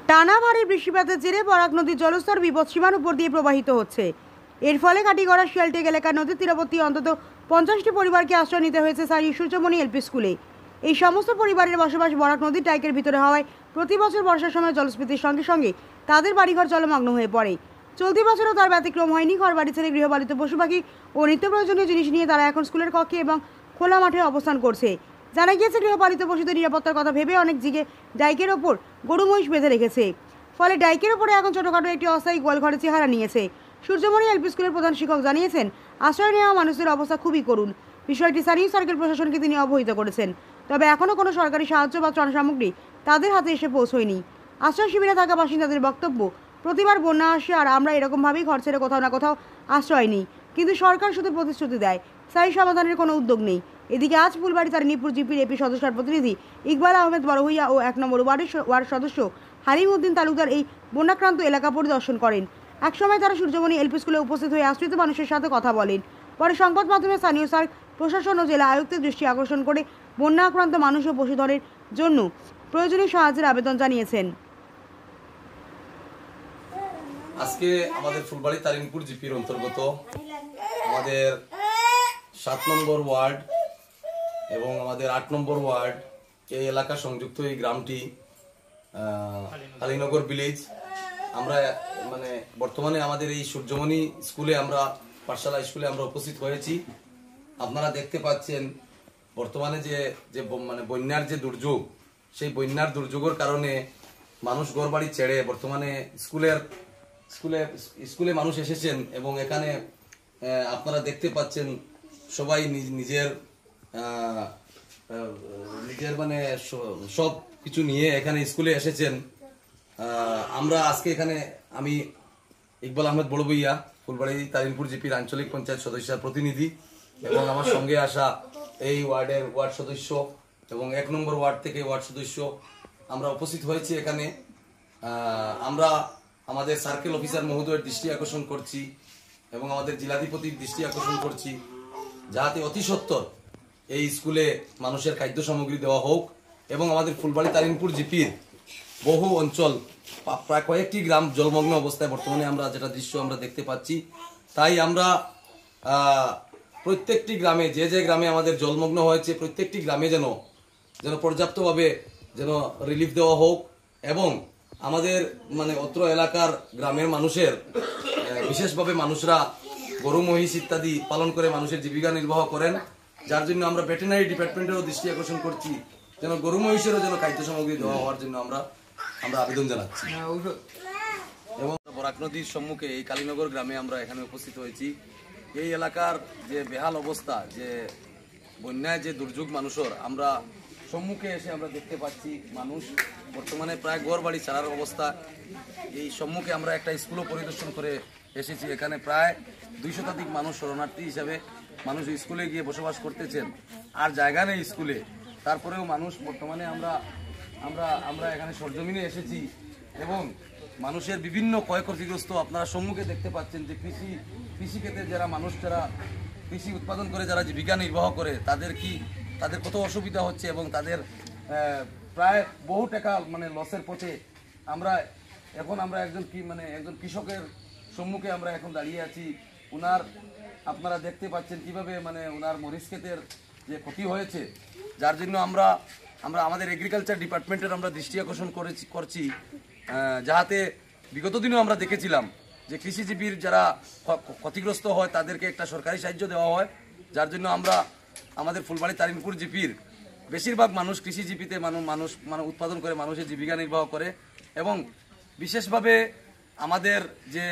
টানা ভারী বৃষ্টিপাতের জেরে বরাক নদীর জলস্তর বিপদসীমার উপর দিয়ে প্রবাহিত হচ্ছে। এর ফলে কাটিগড়া শিয়ালটেক এলাকার নদীর তীরবর্তী অন্তত 50টি পরিবারকে আশ্রয় নিতে হয়েছে স্থানীয় সূর্যমণি এলপি স্কুলে। এই সমস্ত পরিবারের বসবাস বরাক নদীর টাইকের ভিতরে হওয়ায় প্রতি বছর বর্ষার সময় জলস্ফীতির সঙ্গে সঙ্গে তাদের বাড়িঘর জলমগ্ন হয়ে পড়ে। চলতি বছরও তার ব্যতিক্রম হয়নি। ঘরবাড়ি ছেড়ে গৃহপালিত পশু পাখি ও নিত্য প্রয়োজনীয় জিনিস নিয়ে তারা এখন স্কুলের কক্ষে এবং খোলা মাঠে অবস্থান করছে। জানা গিয়েছে, গৃহপালিত পশুদের নিরাপত্তার কথা ভেবে অনেক জিগে ডাইকের ওপর গরু মহিষ বেঁধে রেখেছে। ফলে ডাইকের ওপরে এখন ছোটখাটো একটি অস্থায়ী গোয়ালঘরের চেহারা নিয়েছে। সূর্যমণি এলপি স্কুলের প্রধান শিক্ষক জানিয়েছেন, আশ্রয় নেওয়া মানুষের অবস্থা খুবই করুণ। বিষয়টি স্থানীয় সার্কেল প্রশাসনকে তিনি অবহিত করেছেন। তবে এখনও কোনো সরকারি সাহায্য বা ত্রাণ সামগ্রী তাদের হাতে এসে পৌঁছয়নি। আশ্রয় শিবিরে থাকা বাসিন্দাদের বক্তব্য, প্রতিবার বন্যা আসে আর আমরা এরকমভাবেই ঘর ছেড়ে কোথাও না কোথাও আশ্রয় নিই, কিন্তু সরকার শুধু প্রতিশ্রুতি দেয়, স্থায়ী সমাধানের কোনো উদ্যোগ নেই। এদিকে আজ ফুলবাড়ি তারিণীপুর জিপির এপি সদস্যের প্রতিনিধি ইকবাল আহমেদ বড়ভূইয়া ও 1 নম্বর ওয়ার্ড সদস্য হালিম উদ্দিন তালুকদার এই বন্যাক্রান্ত এলাকা পরিদর্শন করেন। একসময় তারা সূর্যমণি এলপি স্কুলে উপস্থিত হয়ে আশ্রিত মানুষের সাথে কথা বলেন। পরে সংবাদ মাধ্যমে স্থানীয় সার্ক প্রশাসন ও জেলা আয়ুক্তের দৃষ্টি আকর্ষণ করে বন্যা আক্রান্ত মানুষ ও পশুধনের জন্য প্রয়োজনীয় সাহায্যের আবেদন জানিয়েছেন। আজকে আমাদের ফুলবাড়ি তারিণীপুর জিপির অন্তর্গত আমাদের 7 নম্বর ওয়ার্ড এবং আমাদের 8 নম্বর ওয়ার্ড এই এলাকা সংযুক্ত এই গ্রামটি আলীনগর ভিলেজ। আমরা বর্তমানে আমাদের এই সূর্যমণি স্কুলে আমরা পাঠশালা স্কুলে আমরা উপস্থিত হয়েছি। আপনারা দেখতে পাচ্ছেন বর্তমানে যে বন্যার যে দুর্যোগ, সেই বন্যার দুর্যোগের কারণে মানুষ ঘরবাড়ি ছেড়ে বর্তমানে স্কুলে মানুষ এসেছেন এবং এখানে আপনারা দেখতে পাচ্ছেন সবাই নিজের সব কিছু নিয়ে এখানে স্কুলে এসেছেন। আমরা আজকে এখানে আমি ইকবাল আহমেদ বড়ভূইয়া, ফুলবাড়ি তারিণীপুর জিপির আঞ্চলিক পঞ্চায়েত সদস্যের প্রতিনিধি এবং আমার সঙ্গে আসা এই ওয়ার্ডের ওয়ার্ড সদস্য এবং 1 নম্বর ওয়ার্ড থেকে ওয়ার্ড সদস্য আমরা উপস্থিত হয়েছি এখানে। আমরা আমাদের সার্কেল অফিসার মহোদয়ের দৃষ্টি আকর্ষণ করছি এবং আমাদের জেলাধিপতির দৃষ্টি আকর্ষণ করছি, যাতে অতি সত্বর এই স্কুলে মানুষের খাদ্য সামগ্রী দেওয়া হোক এবং আমাদের ফুলবাড়ি তারিণীপুর জিপির বহু অঞ্চল প্রায় কয়েকটি গ্রাম জলমগ্ন অবস্থায় বর্তমানে আমরা যেটা দৃশ্য আমরা দেখতে পাচ্ছি। তাই আমরা প্রত্যেকটি গ্রামে যে গ্রামে আমাদের জলমগ্ন হয়েছে প্রত্যেকটি গ্রামে যেন পর্যাপ্তভাবে রিলিফ দেওয়া হোক এবং আমাদের অত্র এলাকার গ্রামের মানুষের বিশেষভাবে মানুষরা গরু মহিষ ইত্যাদি পালন করে মানুষের জীবিকা নির্বাহ করেন, যার জন্য আমরা ভেটেরিনারি ডিপার্টমেন্টেরও দৃষ্টি আকর্ষণ করছি যেন গরু মহিষেরও খাদ্য সামগ্রী দেওয়া হওয়ার জন্য আমরা আবেদন জানাচ্ছি। এবং বরাক নদীর সম্মুখে এই কালীনগর গ্রামে আমরা এখানে উপস্থিত হয়েছি। এই এলাকার যে বেহাল অবস্থা, যে বন্যায় যে দুর্যোগ মানুষের আমরা সম্মুখে এসে আমরা দেখতে পাচ্ছি, মানুষ বর্তমানে প্রায় ঘর বাড়ি ছাড়ার অবস্থা। এই সম্মুখে আমরা একটা স্কুলও পরিদর্শন করে এসেছি। এখানে প্রায় 200 শতাধিক মানুষ শরণার্থী হিসাবে মানুষ স্কুলে গিয়ে বসবাস করতেছেন, আর জায়গা নেই স্কুলে। তারপরেও মানুষ বর্তমানে আমরা এখানে সরজমিনে এসেছি এবং মানুষের বিভিন্ন ক্ষয়ক্ষতিগ্রস্ত আপনারা সম্মুখে দেখতে পাচ্ছেন যে কৃষিক্ষেত্রে যারা কৃষি উৎপাদন করে যারা জীবিকা নির্বাহ করে তাদের কত অসুবিধা হচ্ছে এবং তাদের প্রায় বহু টাকা লসের পথে। আমরা একজন কৃষকের সম্মুখে আমরা এখন দাঁড়িয়ে আছি। আপনারা দেখতে পাচ্ছেন কিভাবে ওনার মরিচ ক্ষেতের যে ক্ষতি হয়েছে, যার জন্য আমরা আমাদের এগ্রিকালচার ডিপার্টমেন্টের আমরা দৃষ্টি আকর্ষণ করছি, যাতে বিগত দিনেও আমরা দেখেছিলাম যে কৃষিজীবীর যারা ক্ষতিগ্রস্ত হয় তাদেরকে একটা সরকারি সাহায্য দেওয়া হয়। যার জন্য আমরা আমাদের ফুলবাড়ি তারিণীপুর জিপির বেশিরভাগ মানুষ কৃষিজীবীতে মানুষ উৎপাদন করে মানুষের জীবিকা নির্বাহ করে এবং বিশেষভাবে আমাদের যে